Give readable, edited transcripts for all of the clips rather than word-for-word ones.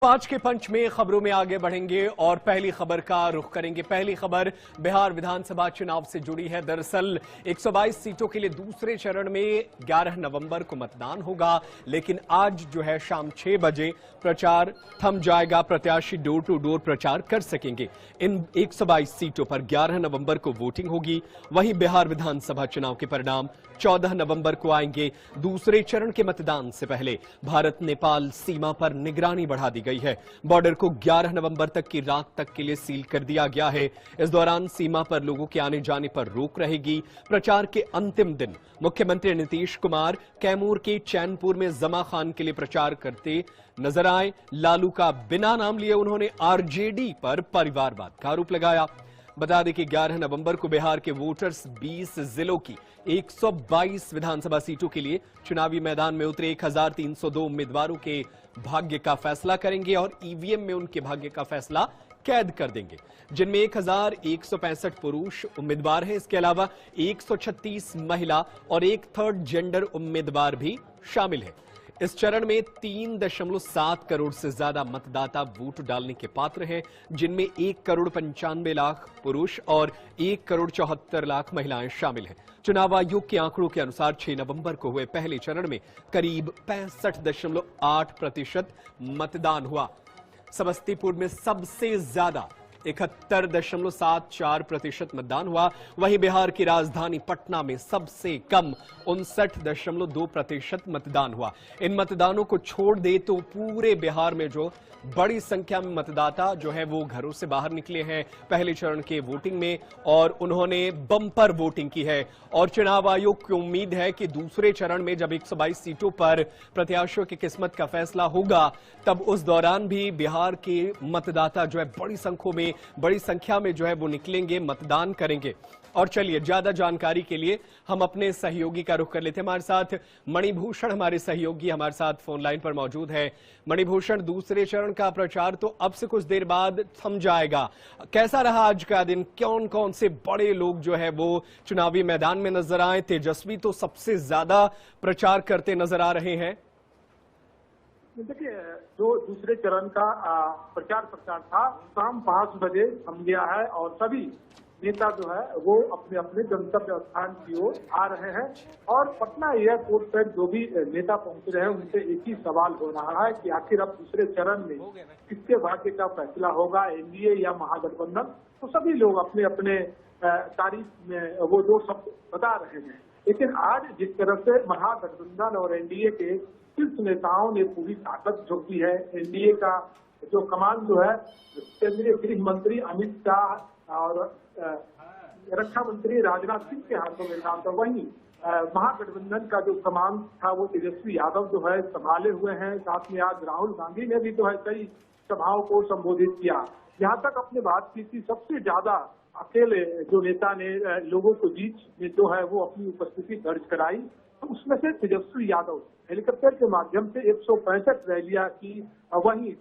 आज के पंच में खबरों में आगे बढ़ेंगे और पहली खबर का रुख करेंगे। पहली खबर बिहार विधानसभा चुनाव से जुड़ी है। दरअसल 122 सीटों के लिए दूसरे चरण में 11 नवंबर को मतदान होगा, लेकिन आज जो है शाम 6 बजे प्रचार थम जाएगा। प्रत्याशी डोर टू डोर प्रचार कर सकेंगे। इन 122 सीटों पर 11 नवंबर को वोटिंग होगी। वहीं बिहार विधानसभा चुनाव के परिणाम 14 नवंबर को आएंगे। दूसरे चरण के मतदान से पहले भारत नेपाल सीमा पर निगरानी बढ़ा दी गई है। बॉर्डर को 11 नवंबर तक की रात तक के लिए सील कर दिया गया है। इस दौरान सीमा पर लोगों के आने जाने पर रोक रहेगी। प्रचार के अंतिम दिन मुख्यमंत्री नीतीश कुमार कैमूर के चैनपुर में जमा खान के लिए प्रचार करते नजर आए। लालू का बिना नाम लिए उन्होंने आरजेडी पर परिवारवाद का आरोप लगाया। बता दें कि 11 नवंबर को बिहार के वोटर्स 20 जिलों की 122 विधानसभा सीटों के लिए चुनावी मैदान में उतरे 1302 उम्मीदवारों के भाग्य का फैसला करेंगे और ईवीएम में उनके भाग्य का फैसला कैद कर देंगे, जिनमें 1165 पुरुष उम्मीदवार हैं। इसके अलावा 136 महिला और एक थर्ड जेंडर उम्मीदवार भी शामिल हैं। इस चरण में 3.7 करोड़ से ज्यादा मतदाता वोट डालने के पात्र हैं, जिनमें 1 करोड़ 95 लाख पुरुष और 1 करोड़ 74 लाख महिलाएं शामिल हैं। चुनाव आयोग के आंकड़ों के अनुसार 6 नवंबर को हुए पहले चरण में करीब 65.8% मतदान हुआ। समस्तीपुर में सबसे ज्यादा 71.74% मतदान हुआ। वहीं बिहार की राजधानी पटना में सबसे कम 59.2% मतदान हुआ। इन मतदानों को छोड़ दे तो पूरे बिहार में जो बड़ी संख्या में मतदाता जो है वो घरों से बाहर निकले हैं पहले चरण के वोटिंग में और उन्होंने बम्पर वोटिंग की है। और चुनाव आयोग की उम्मीद है कि दूसरे चरण में जब 122 सीटों पर प्रत्याशियों की किस्मत का फैसला होगा, तब उस दौरान भी बिहार के मतदाता जो है बड़ी संख्या में जो है वो निकलेंगे, मतदान करेंगे। और चलिए ज्यादा जानकारी के लिए हम अपने सहयोगी का रुख कर लेते हैं। हमारे साथ मणिभूषण हमारे सहयोगी हमारे साथ फोन लाइन पर मौजूद है। मणिभूषण, दूसरे चरण का प्रचार तो अब से कुछ देर बाद थम जाएगा। कैसा रहा आज का दिन? कौन कौन से बड़े लोग जो है वो चुनावी मैदान में नजर आए? तेजस्वी तो सबसे ज्यादा प्रचार करते नजर आ रहे हैं। देखिए, जो दूसरे चरण का प्रचार था शाम 5 बजे थम गया है और सभी नेता जो है वो अपने अपने गंतव्य स्थान की ओर आ रहे हैं। और पटना एयरपोर्ट पर जो भी नेता पहुंच रहे हैं उनसे एक ही सवाल हो रहा है कि आखिर अब दूसरे चरण में किसके भाग्य का फैसला होगा, एनडीए या महागठबंधन। तो सभी लोग अपने अपने तारीख में वो दो शब्द बता रहे हैं। लेकिन आज जिस तरह से महागठबंधन और एनडीए के शीर्ष नेताओं ने पूरी ताकत झोंकी है, एनडीए का जो कमान जो है केंद्रीय गृह मंत्री अमित शाह और रक्षा मंत्री राजनाथ सिंह के हाथों में था, तो वहीं महागठबंधन का जो कमान था वो तेजस्वी यादव जो है संभाले हुए हैं। साथ में आज राहुल गांधी ने भी जो है कई सभाओं को संबोधित किया। यहाँ तक अपने बातचीत की सबसे ज्यादा अकेले जो नेता ने लोगों को बीच में जो है वो अपनी उपस्थिति दर्ज कराई, तो उसमें से तेजस्वी यादव हेलीकॉप्टर के माध्यम से 165 रैलियां की। वहीं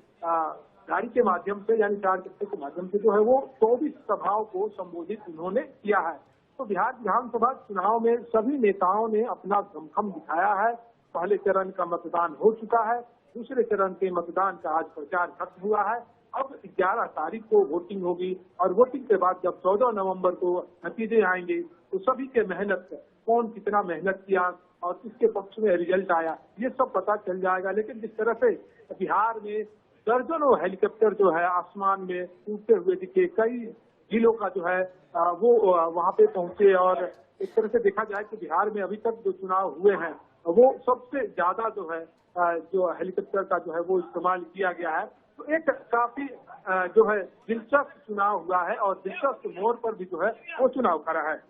गाड़ी के माध्यम से यानी 4 चक्के के माध्यम से जो है वो 24 सभाओं को संबोधित उन्होंने किया है। तो बिहार विधानसभा चुनाव में सभी नेताओं ने अपना दमखम दिखाया है। पहले चरण का मतदान हो चुका है, दूसरे चरण के मतदान का आज प्रचार खत्म हुआ है। अब 11 तारीख को वोटिंग होगी और वोटिंग के बाद जब 14 नवंबर को नतीजे आएंगे तो सभी के मेहनत कौन कितना मेहनत किया और किसके पक्ष में रिजल्ट आया ये सब पता चल जाएगा। लेकिन जिस तरह से बिहार में दर्जनों हेलीकॉप्टर जो है आसमान में उड़ते हुए दिखे, कई जिलों का जो है वो वहां पे पहुंचे और एक तरह से देखा जाए कि बिहार में अभी तक जो चुनाव हुए हैं वो सबसे ज्यादा जो है जो हेलीकॉप्टर का जो है वो इस्तेमाल किया गया है। तो एक काफी जो है दिलचस्प चुनाव हुआ है और दिलचस्प मोड़ पर भी जो है वो चुनाव खड़ा है।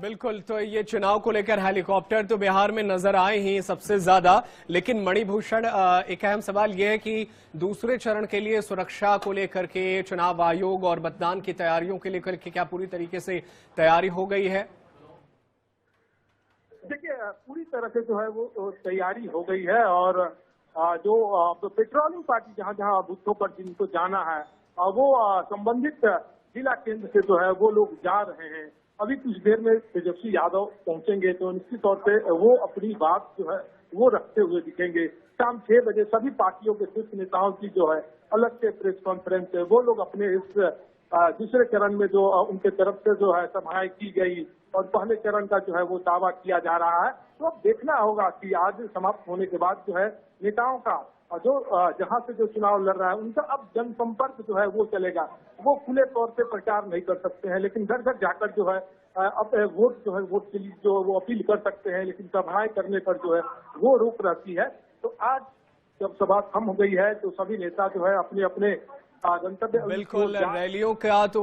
बिल्कुल, तो ये चुनाव को लेकर हेलीकॉप्टर तो बिहार में नजर आए ही सबसे ज्यादा। लेकिन मणिभूषण, एक अहम सवाल यह है कि दूसरे चरण के लिए सुरक्षा को लेकर के चुनाव आयोग और मतदान की तैयारियों के लेकर के क्या पूरी तरीके से तैयारी हो गई है? देखिए, पूरी तरह से जो है वो तैयारी हो गई है और जो पेट्रोलिंग पार्टी जहां जहां बूथों पर जिनको जाना है वो संबंधित जिला केंद्र से जो है वो लोग जा रहे हैं। अभी कुछ देर में तेजस्वी यादव पहुंचेंगे तो निश्चित तौर पे वो अपनी बात जो है वो रखते हुए दिखेंगे। शाम 6 बजे सभी पार्टियों के शीर्ष नेताओं की जो है अलग से प्रेस कॉन्फ्रेंस है, वो लोग अपने इस दूसरे चरण में जो उनके तरफ से जो है सभाएं की गई और पहले चरण का जो है वो दावा किया जा रहा है। तो अब देखना होगा कि आज समाप्त होने के बाद जो है नेताओं का जो जहां से जो चुनाव लड़ रहा है उनका अब जनसंपर्क जो है वो चलेगा। वो खुले तौर पे प्रचार नहीं कर सकते हैं, लेकिन घर घर जाकर जो है अब वोट जो है वोट के लिए जो वो अपील कर सकते हैं, लेकिन सभाएं करने पर जो है वो रोक रहती है। तो आज जब सभा खत्म हो गई है तो सभी नेता जो है अपने अपने गंतव्य बिल्कुल, रैलियों का तो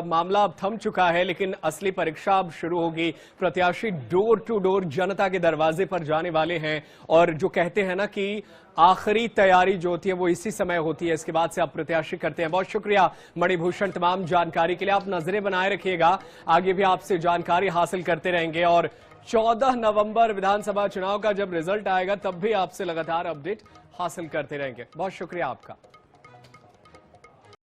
मामला अब थम चुका है, लेकिन असली परीक्षा अब शुरू होगी। प्रत्याशी डोर टू डोर जनता के दरवाजे पर जाने वाले हैं और जो कहते हैं ना कि आखिरी तैयारी जो होती है वो इसी समय होती है, इसके बाद से आप प्रत्याशी करते हैं। बहुत शुक्रिया मणिभूषण तमाम जानकारी के लिए। आप नजरें बनाए रखिएगा, आगे भी आपसे जानकारी हासिल करते रहेंगे और 14 नवंबर विधानसभा चुनाव का जब रिजल्ट आएगा तब भी आपसे लगातार अपडेट हासिल करते रहेंगे। बहुत शुक्रिया आपका।